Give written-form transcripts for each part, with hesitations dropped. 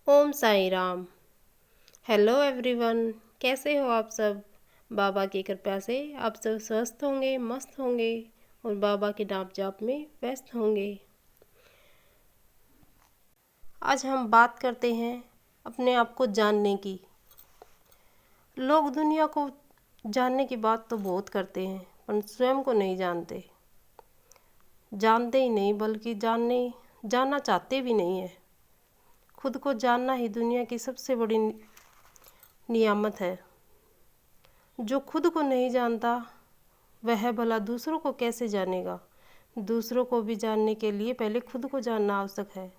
ओम Sai Ram. Hello everyone, कैसे हो आप सब। बाबा की कृपा से आप सब स्वस्थ होंगे, मस्त होंगे और बाबा के नाम जाप में व्यस्त होंगे। आज हम बात करते हैं अपने आप को जानने की। लोग दुनिया को जानने की बात तो बहुत करते हैं पर स्वयं को नहीं जानते। जानते ही नहीं बल्कि जानना चाहते भी नहीं है। खुद को जानना ही दुनिया की सबसे बड़ी नियामत है। जो खुद को नहीं जानता वह भला दूसरों को कैसे जानेगा। दूसरों को भी जानने के लिए पहले खुद को जानना आवश्यक है।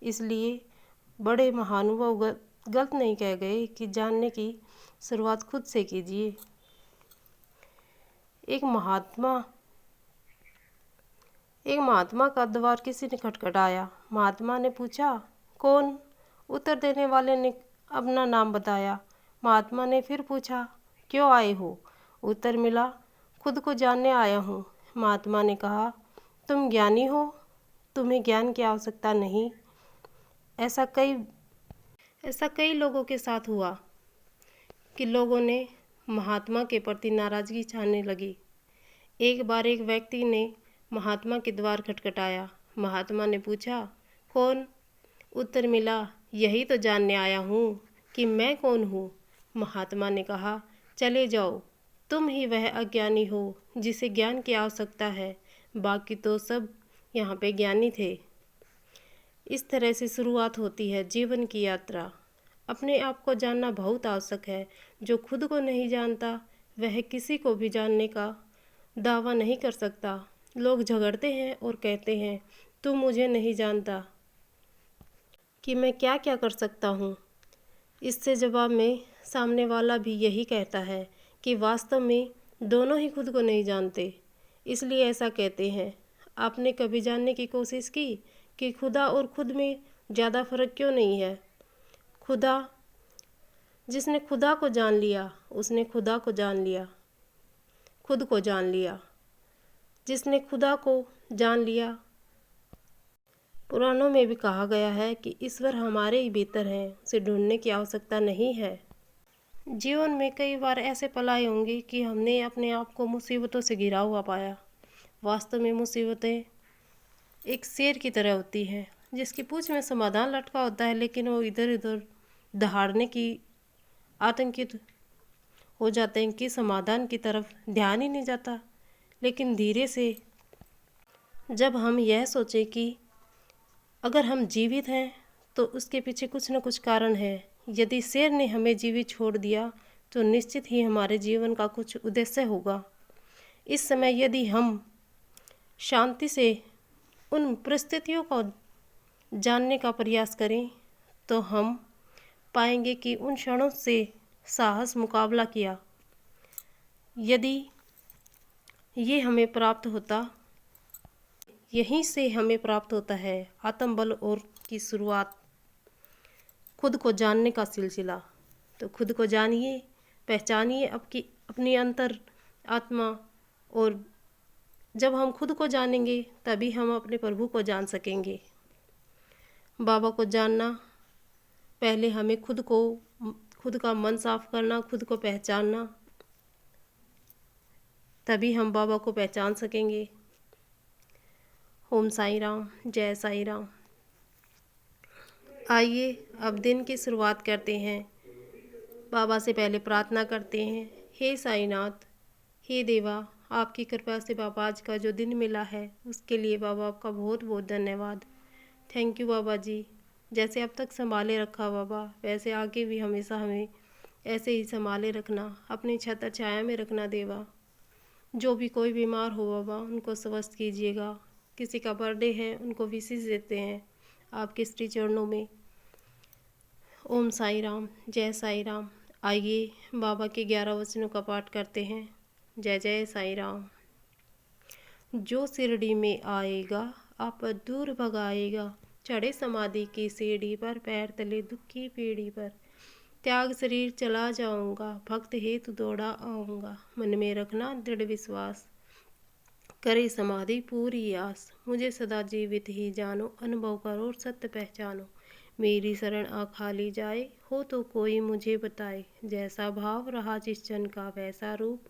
इसलिए बड़े महानुभाव गलत नहीं कह गए कि जानने की शुरुआत खुद से कीजिए। एक महात्मा का द्वार किसी ने खटखटाया। महात्मा ने पूछा, कौन? उत्तर देने वाले ने अपना नाम बताया। महात्मा ने फिर पूछा, क्यों आए हो? उत्तर मिला, खुद को जानने आया हूँ। महात्मा ने कहा, तुम ज्ञानी हो, तुम्हें ज्ञान की आवश्यकता नहीं। ऐसा कई लोगों के साथ हुआ कि लोगों ने महात्मा के प्रति नाराजगी छाने लगी। एक बार एक व्यक्ति ने महात्मा के द्वार खटखटाया। महात्मा ने पूछा, कौन? उत्तर मिला, यही तो जानने आया हूँ कि मैं कौन हूँ। महात्मा ने कहा, चले जाओ, तुम ही वह अज्ञानी हो जिसे ज्ञान की आवश्यकता है, बाकी तो सब यहाँ पे ज्ञानी थे। इस तरह से शुरुआत होती है जीवन की यात्रा। अपने आप को जानना बहुत आवश्यक है। जो खुद को नहीं जानता वह किसी को भी जानने का दावा नहीं कर सकता। लोग झगड़ते हैं और कहते हैं, तू मुझे नहीं जानता कि मैं क्या क्या कर सकता हूँ। इससे जवाब में सामने वाला भी यही कहता है कि वास्तव में दोनों ही खुद को नहीं जानते, इसलिए ऐसा कहते हैं। आपने कभी जानने की कोशिश की कि खुदा और खुद में ज़्यादा फर्क क्यों नहीं है? जिसने खुदा को जान लिया उसने खुदा को जान लिया, खुद को जान लिया। जिसने खुदा को जान लिया, पुराणों में भी कहा गया है कि ईश्वर हमारे ही भीतर है, उसे ढूंढने की आवश्यकता नहीं है। जीवन में कई बार ऐसे पल आए होंगे कि हमने अपने आप को मुसीबतों से घिरा हुआ पाया। वास्तव में मुसीबतें एक शेर की तरह होती हैं जिसकी पूंछ में समाधान लटका होता है, लेकिन वो इधर उधर दहाड़ने की आतंकित हो जाते हैं कि समाधान की तरफ ध्यान ही नहीं जाता। लेकिन धीरे से जब हम यह सोचें कि अगर हम जीवित हैं तो उसके पीछे कुछ न कुछ कारण है। यदि शेर ने हमें जीवित छोड़ दिया तो निश्चित ही हमारे जीवन का कुछ उद्देश्य होगा। इस समय यदि हम शांति से उन परिस्थितियों को जानने का प्रयास करें तो हम पाएंगे कि उन क्षणों से साहस मुकाबला किया। यदि ये हमें प्राप्त होता, यहीं से हमें प्राप्त होता है आत्मबल और की शुरुआत, खुद को जानने का सिलसिला। तो खुद को जानिए, पहचानिए अपनी अंतर आत्मा, और जब हम खुद को जानेंगे तभी हम अपने प्रभु को जान सकेंगे। बाबा को जानना, पहले हमें खुद का मन साफ करना, खुद को पहचानना, तभी हम बाबा को पहचान सकेंगे। ओम साई राम, जय साई राम। आइए अब दिन की शुरुआत करते हैं। बाबा से पहले प्रार्थना करते हैं। हे साईनाथ, हे देवा, आपकी कृपा से बाबा आज का जो दिन मिला है उसके लिए बाबा आपका बहुत बहुत धन्यवाद। थैंक यू बाबा जी। जैसे अब तक संभाले रखा बाबा, वैसे आगे भी हमेशा हमें ऐसे ही संभाले रखना, अपनी छत्र छाया में रखना देवा। जो भी कोई बीमार हो बाबा उनको स्वस्थ कीजिएगा। किसी का बर्थडे है उनको विशेष देते हैं आपके श्री चरणों में। ओम साई राम, जय साई राम। आइए बाबा के 11 वचनों का पाठ करते हैं। जय जय साई राम। जो शिरडी में आएगा आप दूर भगाएगा, चढ़े समाधि की सीढ़ी पर, पैर तले दुख की पीढ़ी पर। त्याग शरीर चला जाऊंगा, भक्त हेतु दौड़ा आऊँगा, मन में रखना दृढ़ विश्वास, करे समाधि पूरी आस। मुझे सदा जीवित ही जानो, अनुभव करो सत्य पहचानो। मेरी शरण आ खाली जाए, हो तो कोई मुझे बताए। जैसा भाव रहा जिस जन का वैसा रूप,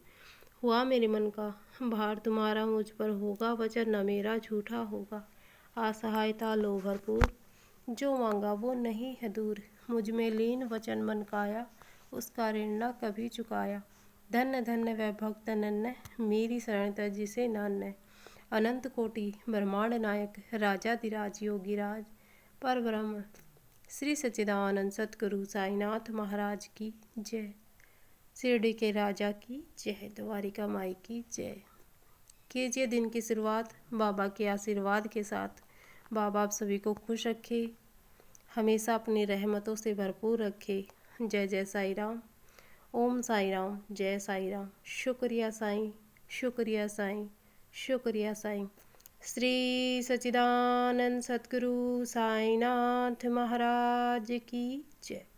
हुआ मेरे मन का भार तुम्हारा मुझ पर होगा, वचन न मेरा झूठा होगा। असहायता लो भरपूर, जो मांगा वो नहीं है दूर। मुझ में लीन वचन मन काया, उसका ऋण न कभी चुकाया। धन्य धन्य वह भक्त अनन्य, मेरी शरण तज जिसे नान्य। अनंत कोटि ब्रह्मांड नायक, राजाधिराज योगीराज, पर ब्रह्म श्री सच्चिदानंद सतगुरु साईनाथ महाराज की जय। शिरडी के राजा की जय, द्वारिका माई की जय। कीजिए दिन की शुरुआत बाबा के आशीर्वाद के साथ। बाबा आप सभी को खुश रखे, हमेशा अपनी रहमतों से भरपूर रखे। जय जय साई राम, ओम साई राम, जय साई राम। शुक्रिया साईं, शुक्रिया साईं, शुक्रिया साईं। श्री सच्चिदानंद सतगुरु साईनाथ महाराज की जय।